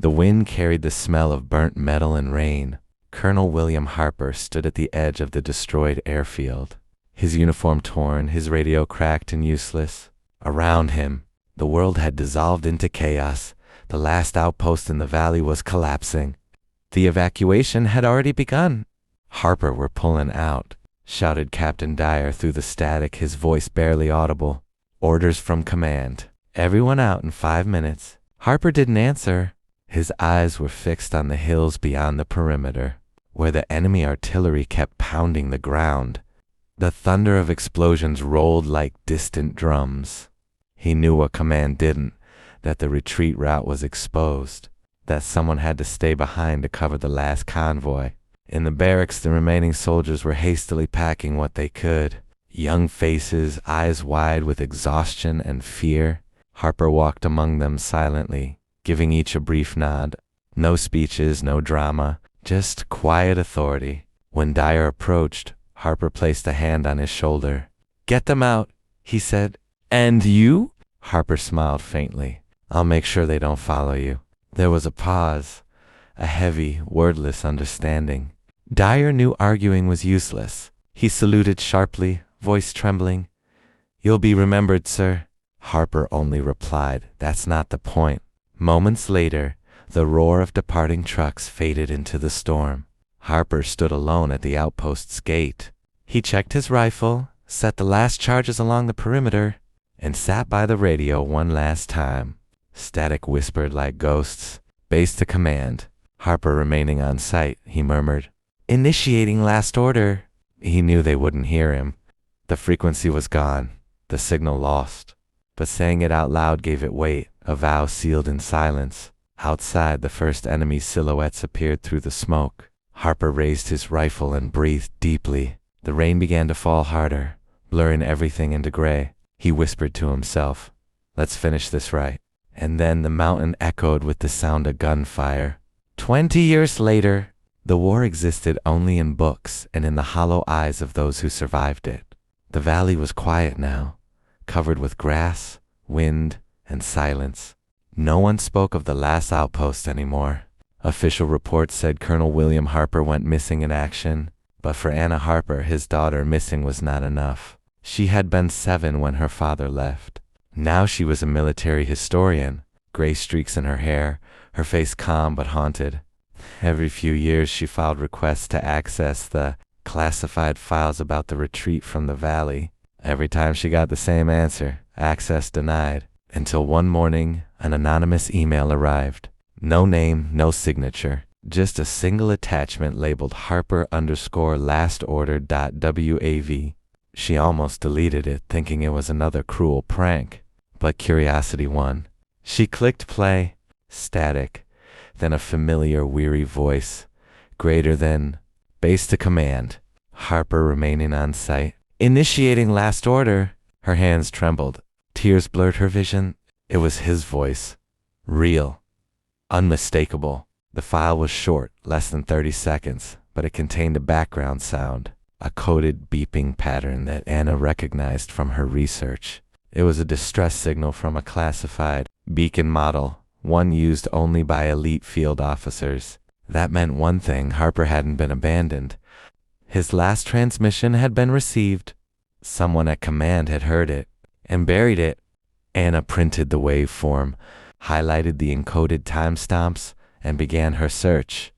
The wind carried the smell of burnt metal and rain. Colonel William Harper stood at the edge of the destroyed airfield, his uniform torn, his radio cracked and useless. Around him, the world had dissolved into chaos. The last outpost in the valley was collapsing. The evacuation had already begun. "Harper, we're pulling out," shouted Captain Dyer through the static, his voice barely audible. "Orders from command. Everyone out in 5 minutes." Harper didn't answer. His eyes were fixed on the hills beyond the perimeter, where the enemy artillery kept pounding the ground. The thunder of explosions rolled like distant drums. He knew what command didn't, that the retreat route was exposed, that someone had to stay behind to cover the last convoy. In the barracks, the remaining soldiers were hastily packing what they could. Young faces, eyes wide with exhaustion and fear. Harper walked among them silently, giving each a brief nod. No speeches, no drama, just quiet authority. When Dyer approached, Harper placed a hand on his shoulder. "Get them out," he said. "And you?" Harper smiled faintly. "I'll make sure they don't follow you." There was a pause, a heavy, wordless understanding. Dyer knew arguing was useless. He saluted sharply, voice trembling. "You'll be remembered, sir." Harper only replied, "That's not the point." Moments later, the roar of departing trucks faded into the storm. Harper stood alone at the outpost's gate. He checked his rifle, set the last charges along the perimeter, and sat by the radio one last time. Static whispered like ghosts. "Base to command." Harper remaining on site, he murmured, "Initiating last order." He knew they wouldn't hear him. The frequency was gone, the signal lost. But saying it out loud gave it weight, a vow sealed in silence. Outside, the first enemy's silhouettes appeared through the smoke. Harper raised his rifle and breathed deeply. The rain began to fall harder, blurring everything into gray. He whispered to himself, "Let's finish this right." And then the mountain echoed with the sound of gunfire. 20 years later, the war existed only in books and in the hollow eyes of those who survived it. The valley was quiet now, covered with grass, wind, and silence. No one spoke of the last outpost anymore. Official reports said Colonel William Harper went missing in action, but for Anna Harper, his daughter, missing was not enough. She had been 7 when her father left. Now she was a military historian, gray streaks in her hair, her face calm but haunted. Every few years she filed requests to access the classified files about the retreat from the valley. Every time she got the same answer, access denied, until one morning an anonymous email arrived. No name, no signature, just a single attachment labeled Harper_LastOrder.wav. She almost deleted it, thinking it was another cruel prank, but curiosity won. She clicked play. Static, then a familiar, weary voice, greater than, "Base to command." Harper remaining on site. "Initiating last order." Her hands trembled. Tears blurred her vision. It was his voice. Real. Unmistakable. The file was short, less than 30 seconds, but it contained a background sound, a coded beeping pattern that Anna recognized from her research. It was a distress signal from a classified beacon model, one used only by elite field officers. That meant one thing: Harper hadn't been abandoned. His last transmission had been received. Someone at command had heard it and buried it. Anna printed the waveform, highlighted the encoded timestamps, and began her search.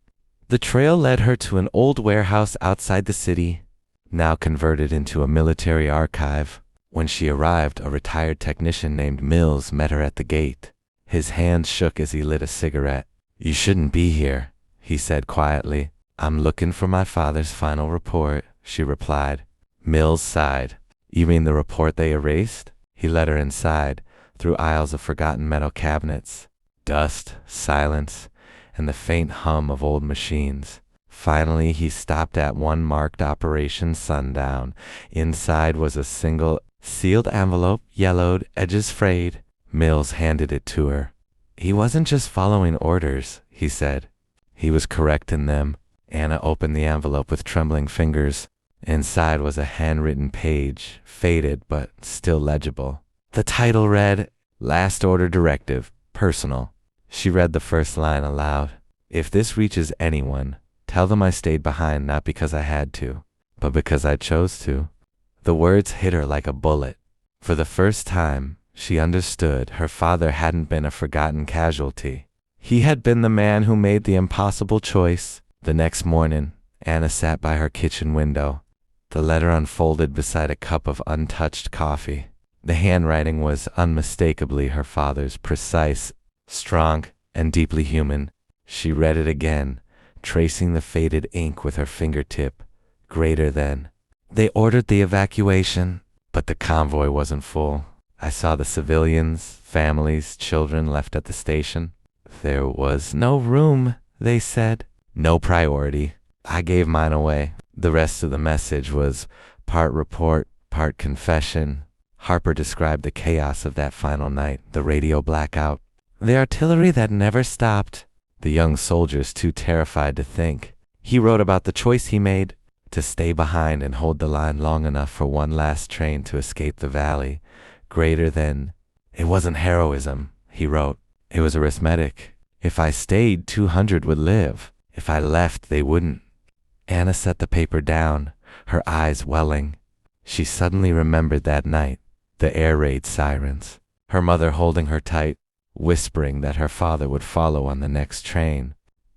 The trail led her to an old warehouse outside the city, now converted into a military archive. When she arrived, a retired technician named Mills met her at the gate. His hands shook as he lit a cigarette. "You shouldn't be here," he said quietly. "I'm looking for my father's final report," she replied. Mills sighed. "You mean the report they erased?" He led her inside, through aisles of forgotten metal cabinets. Dust, silence, and the faint hum of old machines. Finally, he stopped at one marked Operation Sundown. Inside was a single sealed envelope, yellowed, edges frayed. Mills handed it to her. "He wasn't just following orders," he said. "He was correcting them." Anna opened the envelope with trembling fingers. Inside was a handwritten page, faded but still legible. The title read, "Last Order Directive, Personal." She read the first line aloud. If this reaches anyone, tell them I stayed behind not because I had to, but because I chose to. The words hit her like a bullet. For the first time, she understood her father hadn't been a forgotten casualty. He had been the man who made the impossible choice. The next morning, Anna sat by her kitchen window. The letter unfolded beside a cup of untouched coffee. The handwriting was unmistakably her father's, precise, strong, and deeply human. She read it again, tracing the faded ink with her fingertip. Greater than. They ordered the evacuation, but the convoy wasn't full. I saw the civilians, families, children left at the station. There was no room, they said. No priority. I gave mine away. The rest of the message was part report, part confession. Harper described the chaos of that final night, the radio blackout, the artillery that never stopped, the young soldiers too terrified to think. He wrote about the choice he made, to stay behind and hold the line long enough for one last train to escape the valley. Greater than. It wasn't heroism, he wrote. It was arithmetic. If I stayed, 200 would live. If I left, they wouldn't. Anna set the paper down, her eyes welling. She suddenly remembered that night, the air raid sirens, her mother holding her tight, whispering that her father would follow on the next train.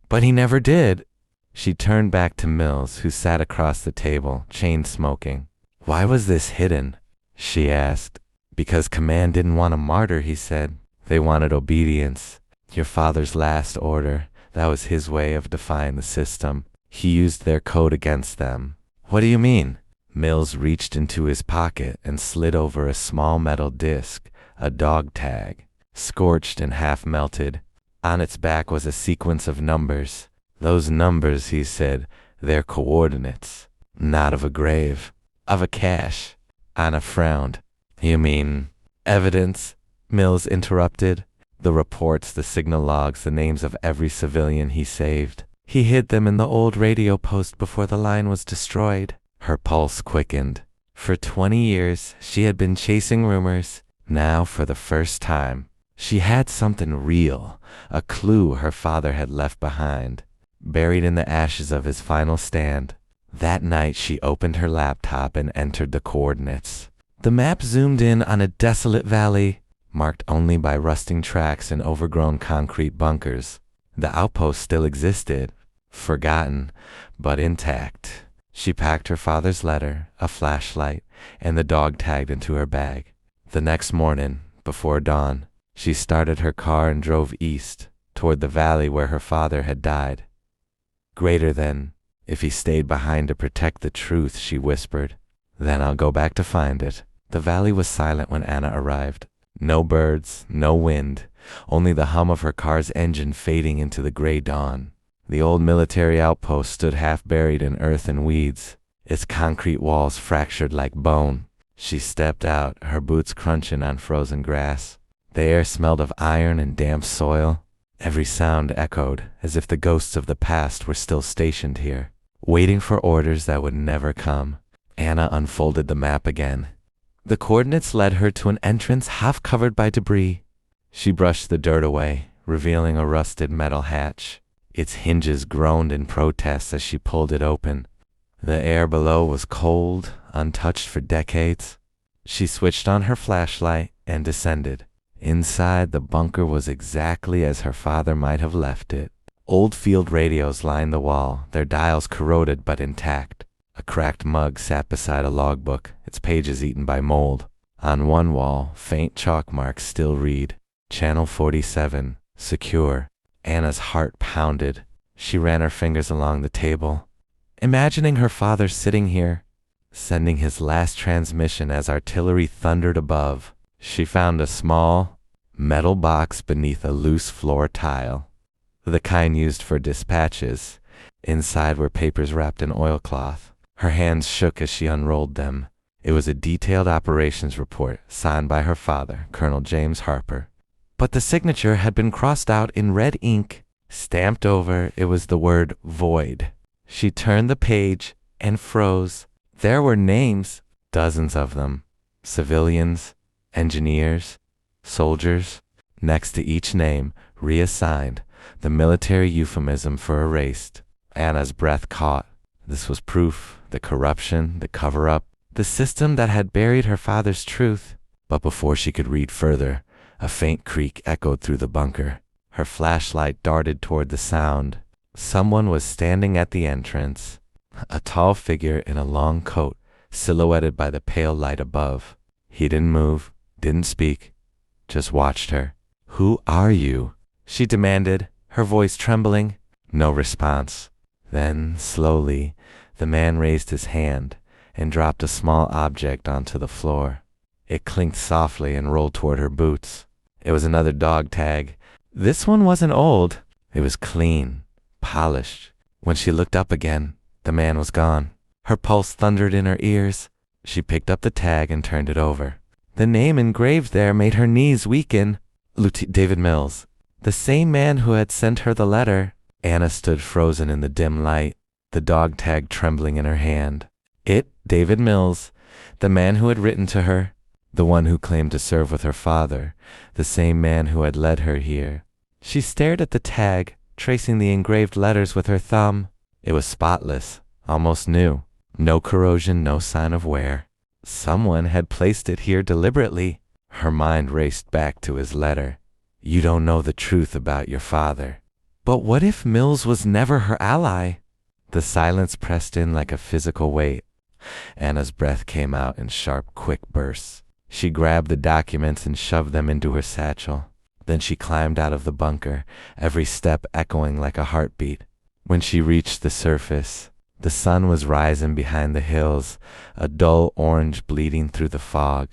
But he never did. She turned back to Mills, who sat across the table, chain smoking. Why was this hidden? She asked. Because command didn't want a martyr, he said. They wanted obedience. Your father's last order, that was his way of defying the system. He used their code against them. What do you mean? Mills reached into his pocket and slid over a small metal disc, a dog tag, scorched and half melted. On its back was a sequence of numbers. Those numbers, he said, they're coordinates. Not of a grave, of a cache. Anna frowned. You mean evidence? Mills interrupted. The reports, the signal logs, the names of every civilian he saved. He hid them in the old radio post before the line was destroyed. Her pulse quickened. For 20 years, she had been chasing rumors. Now, for the first time, she had something real, a clue her father had left behind, buried in the ashes of his final stand. That night, she opened her laptop and entered the coordinates. The map zoomed in on a desolate valley, marked only by rusting tracks and overgrown concrete bunkers. The outpost still existed, forgotten, but intact. She packed her father's letter, a flashlight, and the dog tagged into her bag. The next morning, before dawn, she started her car and drove east, toward the valley where her father had died. Greater than, if he stayed behind to protect the truth, she whispered. Then I'll go back to find it. The valley was silent when Anna arrived. No birds, no wind, only the hum of her car's engine fading into the gray dawn. The old military outpost stood half buried in earth and weeds, its concrete walls fractured like bone. She stepped out, her boots crunching on frozen grass. The air smelled of iron and damp soil. Every sound echoed, as if the ghosts of the past were still stationed here, waiting for orders that would never come. Anna unfolded the map again. The coordinates led her to an entrance half covered by debris. She brushed the dirt away, revealing a rusted metal hatch. Its hinges groaned in protest as she pulled it open. The air below was cold, untouched for decades. She switched on her flashlight and descended. Inside, the bunker was exactly as her father might have left it. Old field radios lined the wall, their dials corroded but intact. A cracked mug sat beside a logbook, its pages eaten by mold. On one wall, faint chalk marks still read, Channel 47, secure. Anna's heart pounded. She ran her fingers along the table, imagining her father sitting here, sending his last transmission as artillery thundered above. She found a small, metal box beneath a loose floor tile, the kind used for dispatches. Inside were papers wrapped in oilcloth. Her hands shook as she unrolled them. It was a detailed operations report signed by her father, Colonel James Harper. But the signature had been crossed out in red ink. Stamped over, it was the word void. She turned the page and froze. There were names, dozens of them. Civilians, engineers, soldiers. Next to each name, Reassigned, the military euphemism for erased. Anna's breath caught. This was proof, the corruption, the cover-up, the system that had buried her father's truth. But before she could read further, a faint creak echoed through the bunker. Her flashlight darted toward the sound. Someone was standing at the entrance, a tall figure in a long coat, silhouetted by the pale light above. He didn't move, didn't speak, just watched her. "Who are you?" she demanded, her voice trembling. No response. Then, slowly, the man raised his hand and dropped a small object onto the floor. It clinked softly and rolled toward her boots. It was another dog tag. This one wasn't old. It was clean, polished. When she looked up again, the man was gone. Her pulse thundered in her ears. She picked up the tag and turned it over. The name engraved there made her knees weaken. David Mills, the same man who had sent her the letter. Anna stood frozen in the dim light, the dog tag trembling in her hand. David Mills, the man who had written to her, the one who claimed to serve with her father, the same man who had led her here. She stared at the tag, tracing the engraved letters with her thumb. It was spotless, almost new. No corrosion, no sign of wear. Someone had placed it here deliberately. Her mind raced back to his letter. "You don't know the truth about your father." But what if Mills was never her ally? The silence pressed in like a physical weight. Anna's breath came out in sharp, quick bursts. She grabbed the documents and shoved them into her satchel. Then she climbed out of the bunker, every step echoing like a heartbeat. When she reached the surface, the sun was rising behind the hills, a dull orange bleeding through the fog.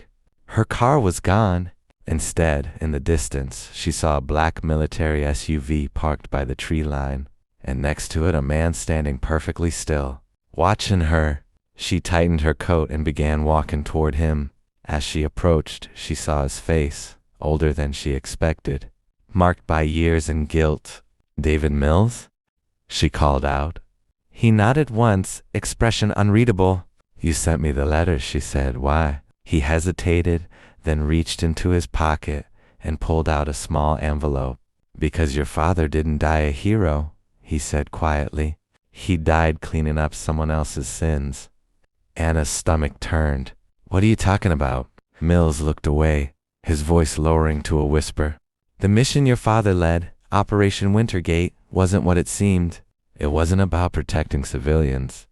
Her car was gone. Instead, in the distance, she saw a black military SUV parked by the tree line, and next to it a man standing perfectly still, watching her. She tightened her coat and began walking toward him. As she approached, she saw his face, older than she expected, marked by years and guilt. "David Mills?" she called out. He nodded once, expression unreadable. "You sent me the letter," she said. "Why?" He hesitated, then reached into his pocket and pulled out a small envelope. "Because your father didn't die a hero," he said quietly. "He died cleaning up someone else's sins." Anna's stomach turned. "What are you talking about?" Mills looked away, his voice lowering to a whisper. "The mission your father led, Operation Wintergate, wasn't what it seemed. It wasn't about protecting civilians.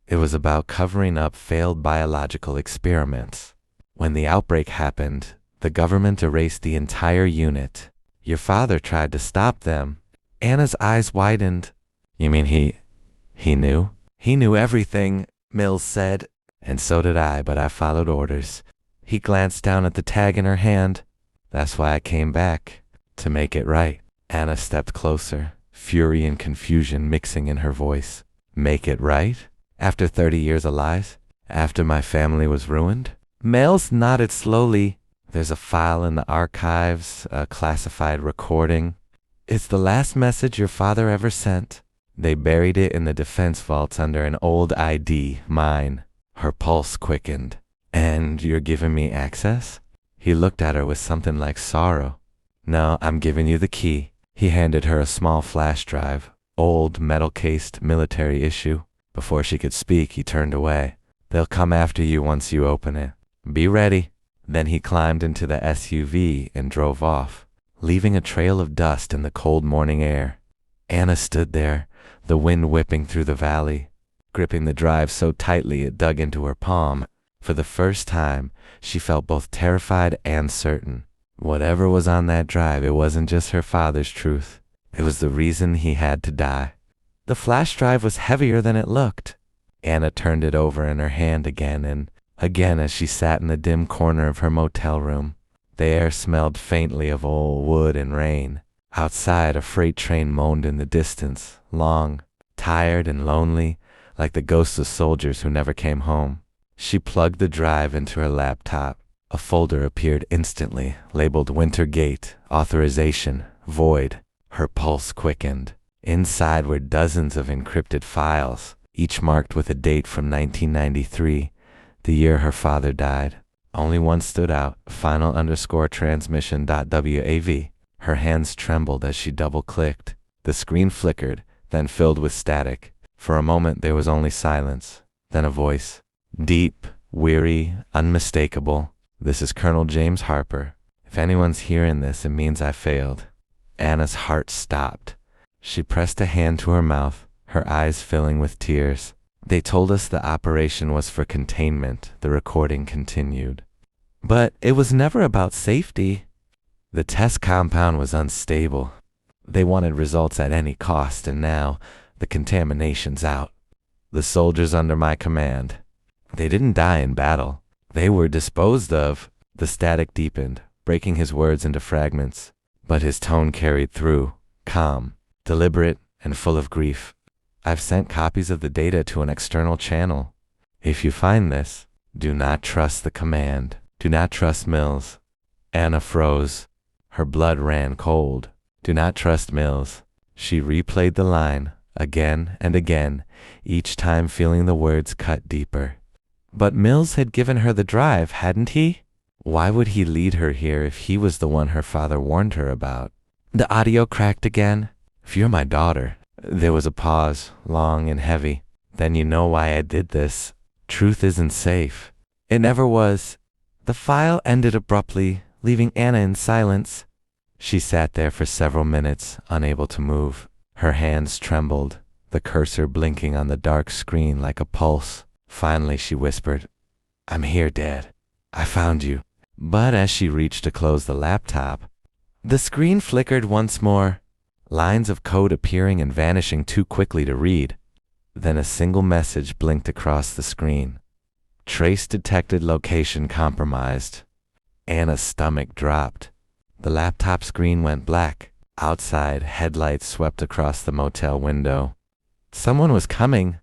It was about covering up failed biological experiments. When the outbreak happened, the government erased the entire unit. Your father tried to stop them." Anna's eyes widened. "You mean he knew?" "He knew everything," Mills said. "And so did I, but I followed orders." He glanced down at the tag in her hand. "That's why I came back, to make it right." Anna stepped closer, fury and confusion mixing in her voice. "Make it right? After 30 years of lies? After my family was ruined?" Mills nodded slowly. "There's a file in the archives, a classified recording. It's the last message your father ever sent. They buried it in the defense vaults under an old ID, mine." Her pulse quickened. "And you're giving me access?" He looked at her with something like sorrow. "No, I'm giving you the key." He handed her a small flash drive, old metal-cased military issue. Before she could speak, he turned away. "They'll come after you once you open it. Be ready." Then he climbed into the SUV and drove off, leaving a trail of dust in the cold morning air. Anna stood there, the wind whipping through the valley, gripping the drive so tightly it dug into her palm. For the first time, she felt both terrified and certain. Whatever was on that drive, it wasn't just her father's truth. It was the reason he had to die. The flash drive was heavier than it looked. Anna turned it over in her hand again and again as she sat in the dim corner of her motel room. The air smelled faintly of old wood and rain. Outside, a freight train moaned in the distance, long, tired and lonely, like the ghosts of soldiers who never came home. She plugged the drive into her laptop. A folder appeared instantly, labeled Wintergate, Authorization, Void. Her pulse quickened. Inside were dozens of encrypted files, each marked with a date from 1993, the year her father died. Only one stood out, final_transmission.wav. Her hands trembled as she double-clicked. The screen flickered, then filled with static. For a moment there was only silence, then a voice. Deep, weary, unmistakable. "This is Colonel James Harper. If anyone's hearing this, it means I failed." Anna's heart stopped. She pressed a hand to her mouth, her eyes filling with tears. "They told us the operation was for containment," the recording continued. "But it was never about safety. The test compound was unstable. They wanted results at any cost, and now the contamination's out. The soldiers under my command, they didn't die in battle. They were disposed of." The static deepened, breaking his words into fragments, but his tone carried through, calm, deliberate, and full of grief. "I've sent copies of the data to an external channel. If you find this, do not trust the command. Do not trust Mills." Anna froze. Her blood ran cold. "Do not trust Mills." She replayed the line again and again, each time feeling the words cut deeper. But Mills had given her the drive, hadn't he? Why would he lead her here if he was the one her father warned her about? The audio cracked again. "If you're my daughter." There was a pause, long and heavy. "Then you know why I did this. Truth isn't safe. It never was." The file ended abruptly, leaving Anna in silence. She sat there for several minutes, unable to move. Her hands trembled, the cursor blinking on the dark screen like a pulse. Finally she whispered, "I'm here, Dad. I found you." But as she reached to close the laptop, the screen flickered once more, lines of code appearing and vanishing too quickly to read. Then a single message blinked across the screen. "Trace detected, location compromised." Anna's stomach dropped. The laptop screen went black. Outside, headlights swept across the motel window. Someone was coming.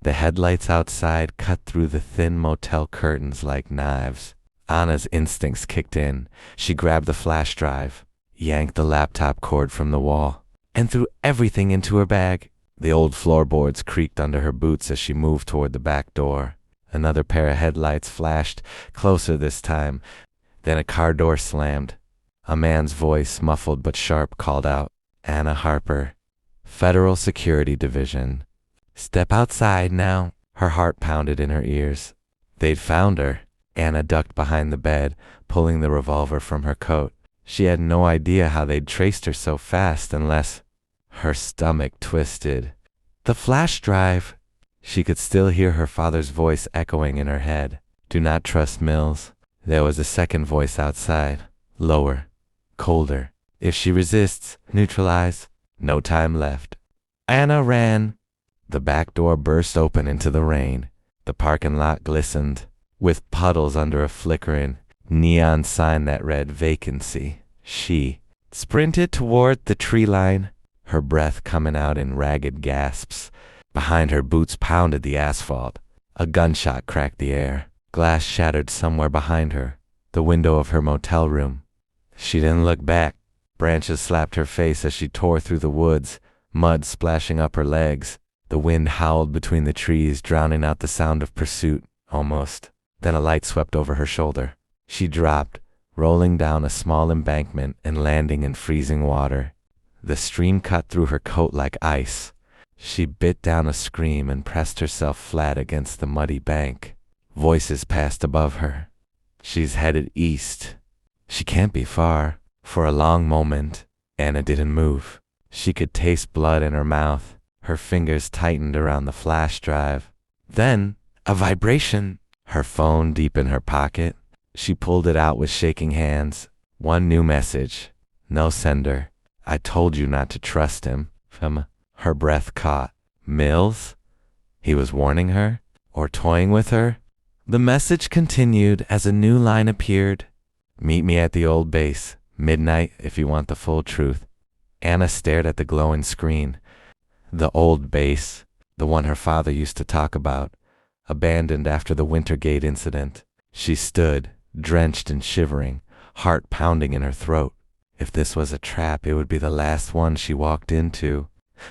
The headlights outside cut through the thin motel curtains like knives. Anna's instincts kicked in. She grabbed the flash drive, yanked the laptop cord from the wall, and threw everything into her bag. The old floorboards creaked under her boots as she moved toward the back door. Another pair of headlights flashed, closer this time. Then a car door slammed. A man's voice, muffled but sharp, called out, "Anna Harper, Federal Security Division. Step outside now." Her heart pounded in her ears. They'd found her. Anna ducked behind the bed, pulling the revolver from her coat. She had no idea how they'd traced her so fast unless... Her stomach twisted. The flash drive! She could still hear her father's voice echoing in her head. "Do not trust Mills." There was a second voice outside, lower, colder. "If she resists, neutralize." No time left. Anna ran. The back door burst open into the rain. The parking lot glistened, with puddles under a flickering neon sign that read vacancy. She sprinted toward the tree line, her breath coming out in ragged gasps. Behind her, boots pounded the asphalt. A gunshot cracked the air. Glass shattered somewhere behind her, the window of her motel room. She didn't look back. Branches slapped her face as she tore through the woods, mud splashing up her legs. The wind howled between the trees, drowning out the sound of pursuit, almost. Then a light swept over her shoulder. She dropped, rolling down a small embankment and landing in freezing water. The stream cut through her coat like ice. She bit down a scream and pressed herself flat against the muddy bank. Voices passed above her. "She's headed east. She can't be far." For a long moment, Anna didn't move. She could taste blood in her mouth. Her fingers tightened around the flash drive. Then, a vibration. Her phone deep in her pocket. She pulled it out with shaking hands. One new message. No sender. "I told you not to trust him." Her breath caught. Mills? He was warning her? Or toying with her? The message continued as a new line appeared. "Meet me at the old base. Midnight if you want the full truth." Anna stared at the glowing screen. The old base, the one her father used to talk about, abandoned after the Wintergate incident. She stood, drenched and shivering, heart pounding in her throat. If this was a trap, it would be the last one she walked into.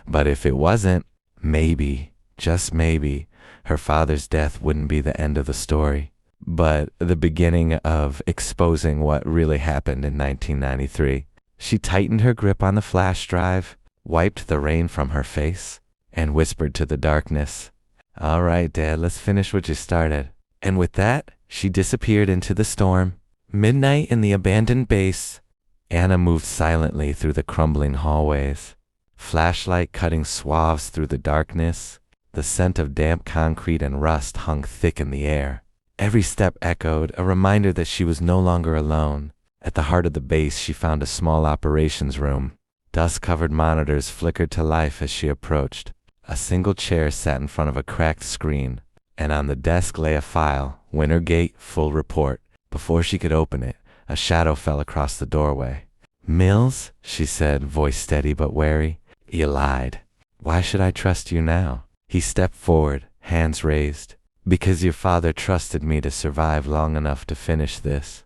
But if it wasn't, maybe, just maybe, her father's death wouldn't be the end of the story, but the beginning of exposing what really happened in 1993. She tightened her grip on the flash drive, wiped the rain from her face, and whispered to the darkness, "All right, Dad, let's finish what you started." And with that, she disappeared into the storm. Midnight in the abandoned base. Anna moved silently through the crumbling hallways, flashlight cutting swaths through the darkness. The scent of damp concrete and rust hung thick in the air. Every step echoed, a reminder that she was no longer alone. At the heart of the base, she found a small operations room. Dust-covered monitors flickered to life as she approached. A single chair sat in front of a cracked screen, and on the desk lay a file, Wintergate, full report. Before she could open it, a shadow fell across the doorway. "Mills," she said, voice steady but wary, "you lied. Why should I trust you now?" He stepped forward, hands raised. "Because your father trusted me to survive long enough to finish this.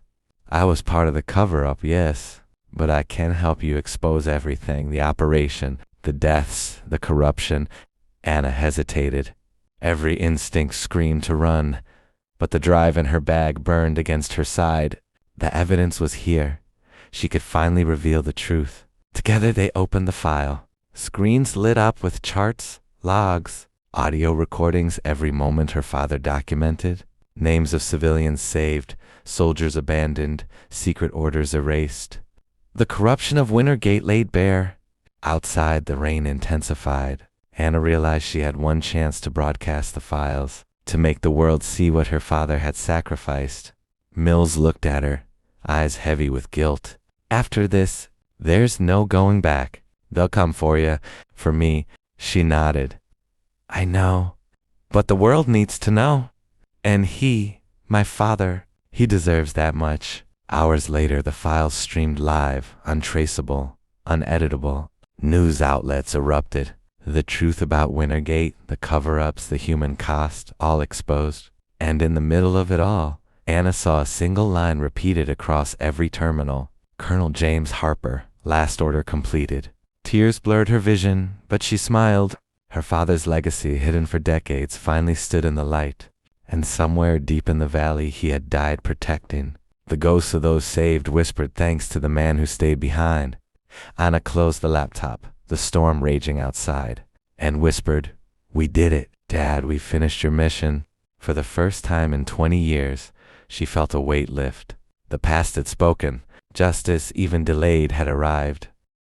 I was part of the cover-up, yes, but I can help you expose everything, the operation, the deaths, the corruption." Anna hesitated. Every instinct screamed to run, but the drive in her bag burned against her side. The evidence was here. She could finally reveal the truth. Together they opened the file. Screens lit up with charts, logs, audio recordings, every moment her father documented. Names of civilians saved, soldiers abandoned, secret orders erased. The corruption of Wintergate laid bare. Outside, the rain intensified. Anna realized she had one chance to broadcast the files, to make the world see what her father had sacrificed. Mills looked at her, eyes heavy with guilt. "After this, there's no going back. They'll come for you, for me." She nodded. "I know, but the world needs to know. And he, my father, he deserves that much." Hours later, the files streamed live, untraceable, uneditable. News outlets erupted. The truth about Wintergate, the cover-ups, the human cost, all exposed. And in the middle of it all, Anna saw a single line repeated across every terminal. "Colonel James Harper, last order completed." Tears blurred her vision, but she smiled. Her father's legacy, hidden for decades, finally stood in the light. And somewhere deep in the valley he had died protecting. The ghosts of those saved whispered thanks to the man who stayed behind. Anna closed the laptop, the storm raging outside, and whispered, "We did it, Dad, we finished your mission." For the first time in 20 years, she felt a weight lift. The past had spoken. Justice, even delayed, had arrived.